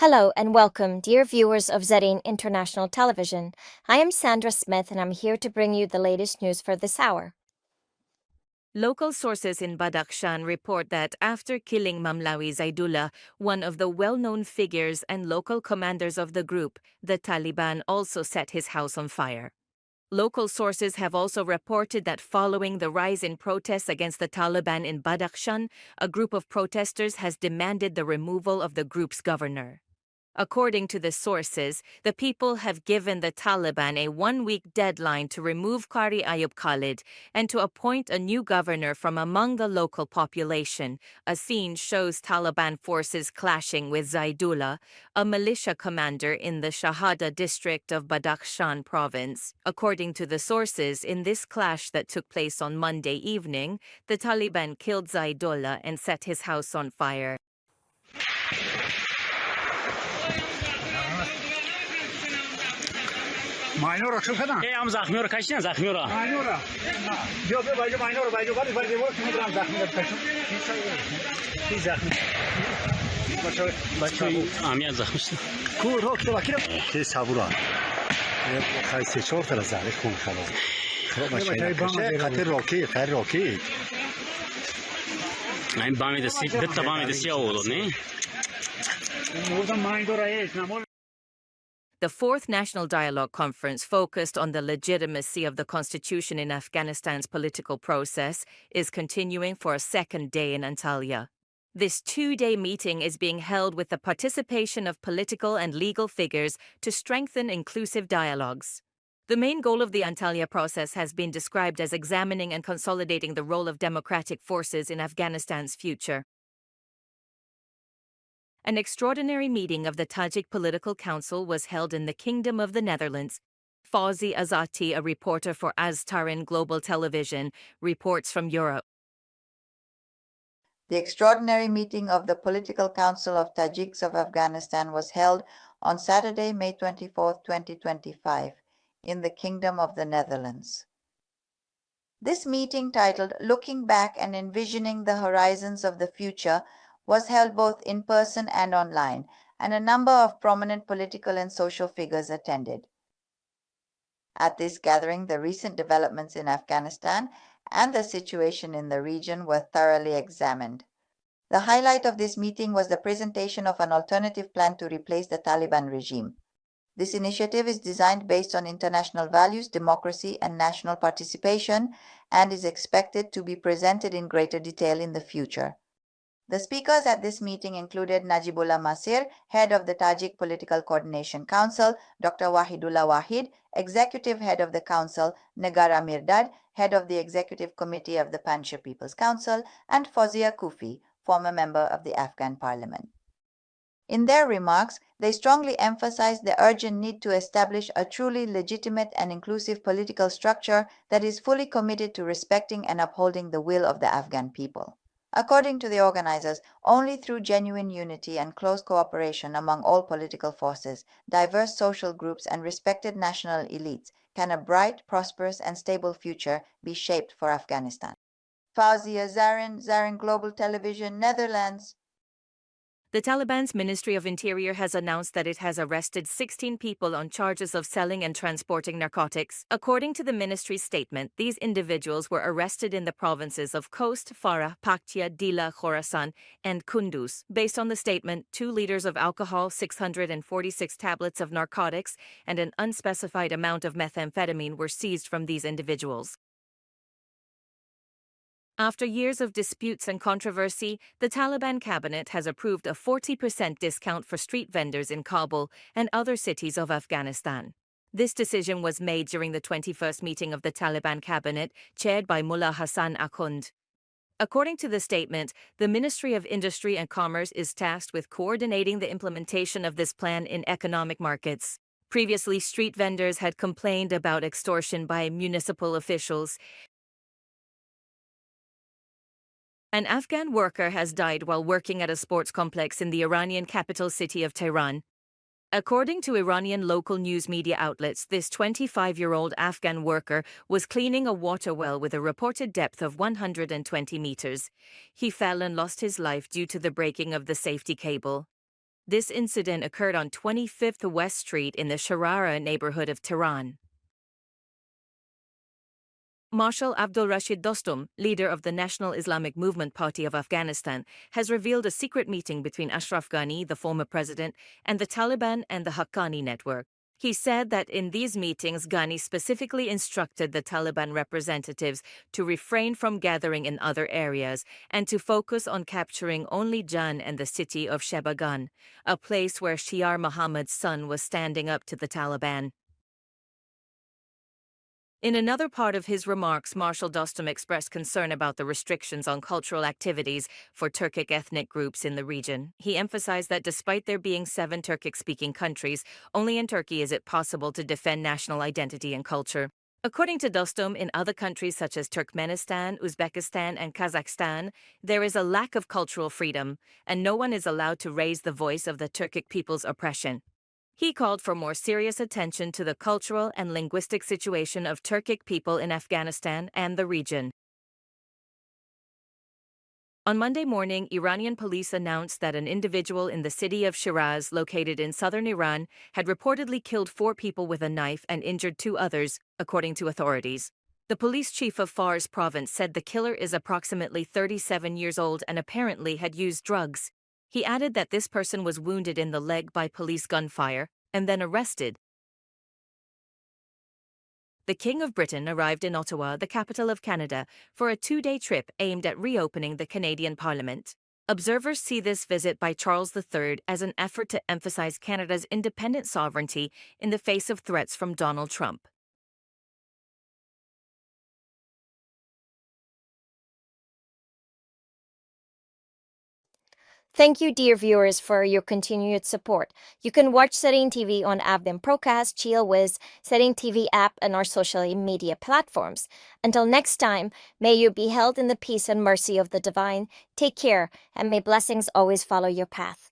Hello and welcome, dear viewers of Zarin International Television. I am Sandra Smith and I'm here to bring you the latest news for this hour. Local sources in Badakhshan report that after killing Mamlawi Zaidullah, one of the well-known figures and local commanders of the group, the Taliban also set his house on fire. Local sources have also reported that following the rise in protests against the Taliban in Badakhshan, a group of protesters has demanded the removal of the group's governor. According to the sources, the people have given the Taliban a one-week deadline to remove Qari Ayub Khalid and to appoint a new governor from among the local population. A scene shows Taliban forces clashing with Zaidullah, a militia commander in the Shahada district of Badakhshan province. According to the sources, in this clash that took place on Monday evening, the Taliban killed Zaidullah and set his house on fire. ماینو رو شو کردن هم زخمی رو کشیدن زخمی رو ماینو رو بیا بیا ماینو رو باید ولی که میرم زخمی رو کشم کی زخمی بچه امیت زخمی شد کو رو تو وکیل چه صبورا خیلی سه چهار تا زخمی خون خراب خراب بچه خاطر راکی خیر راکی این بامی دستی دت بامی دستی آورد نه ماینو رو ایش نمول. The Fourth National Dialogue Conference, focused on the legitimacy of the constitution in Afghanistan's political process, is continuing for a second day in Antalya. This two-day meeting is being held with the participation of political and legal figures to strengthen inclusive dialogues. The main goal of the Antalya process has been described as examining and consolidating the role of democratic forces in Afghanistan's future. An extraordinary meeting of the Tajik Political Council was held in the Kingdom of the Netherlands. Fawzi Azati, a reporter for Zarin Global Television, reports from Europe. The extraordinary meeting of the Political Council of Tajiks of Afghanistan was held on Saturday, May 24, 2025, in the Kingdom of the Netherlands. This meeting, titled Looking Back and Envisioning the Horizons of the Future, was held both in person and online, and a number of prominent political and social figures attended. At this gathering, the recent developments in Afghanistan and the situation in the region were thoroughly examined. The highlight of this meeting was the presentation of an alternative plan to replace the Taliban regime. This initiative is designed based on international values, democracy, and national participation, and is expected to be presented in greater detail in the future. The speakers at this meeting included Najibullah Masir, head of the Tajik Political Coordination Council, Dr. Wahidullah Wahid, executive head of the council, Negara Mirdad, head of the executive committee of the Panjshir People's Council, and Fawzia Kufi, former member of the Afghan parliament. In their remarks, they strongly emphasized the urgent need to establish a truly legitimate and inclusive political structure that is fully committed to respecting and upholding the will of the Afghan people. According to the organizers, only through genuine unity and close cooperation among all political forces, diverse social groups, and respected national elites can a bright, prosperous, and stable future be shaped for Afghanistan. Fawzia Zarin, Zarin Global Television, Netherlands. The Taliban's Ministry of Interior has announced that it has arrested 16 people on charges of selling and transporting narcotics. According to the ministry's statement, these individuals were arrested in the provinces of Khost, Farah, Paktia, Dila, Khorasan, and Kunduz. Based on the statement, 2 liters of alcohol, 646 tablets of narcotics, and an unspecified amount of methamphetamine were seized from these individuals. After years of disputes and controversy, the Taliban cabinet has approved a 40% discount for street vendors in Kabul and other cities of Afghanistan. This decision was made during the 21st meeting of the Taliban cabinet, chaired by Mullah Hassan Akhund. According to the statement, the Ministry of Industry and Commerce is tasked with coordinating the implementation of this plan in economic markets. Previously, street vendors had complained about extortion by municipal officials. An Afghan worker has died while working at a sports complex in the Iranian capital city of Tehran. According to Iranian local news media outlets, this 25-year-old Afghan worker was cleaning a water well with a reported depth of 120 meters. He fell and lost his life due to the breaking of the safety cable. This incident occurred on 25th West Street in the Sharara neighborhood of Tehran. Marshal Rashid Dostum, leader of the National Islamic Movement Party of Afghanistan, has revealed a secret meeting between Ashraf Ghani, the former president, and the Taliban and the Haqqani network. He said that in these meetings, Ghani specifically instructed the Taliban representatives to refrain from gathering in other areas and to focus on capturing only Jan and the city of Shebagan, a place where Shiar Muhammad's son was standing up to the Taliban. In another part of his remarks, Marshal Dostum expressed concern about the restrictions on cultural activities for Turkic ethnic groups in the region. He emphasized that despite there being 7 Turkic-speaking countries, only in Turkey is it possible to defend national identity and culture. According to Dostum, in other countries such as Turkmenistan, Uzbekistan, and Kazakhstan, there is a lack of cultural freedom, and no one is allowed to raise the voice of the Turkic people's oppression. He called for more serious attention to the cultural and linguistic situation of Turkic people in Afghanistan and the region. On Monday morning, Iranian police announced that an individual in the city of Shiraz, located in southern Iran, had reportedly killed 4 people with a knife and injured 2 others, according to authorities. The police chief of Fars province said the killer is approximately 37 years old and apparently had used drugs. He added that this person was wounded in the leg by police gunfire and then arrested. The King of Britain arrived in Ottawa, the capital of Canada, for a 2-day trip aimed at reopening the Canadian Parliament. Observers see this visit by Charles III as an effort to emphasize Canada's independent sovereignty in the face of threats from Donald Trump. Thank you, dear viewers, for your continued support. You can watch Zarin TV on Afghan Provokast, Jlwiz, Zarin TV app, and our social media platforms. Until next time, may you be held in the peace and mercy of the divine. Take care, and may blessings always follow your path.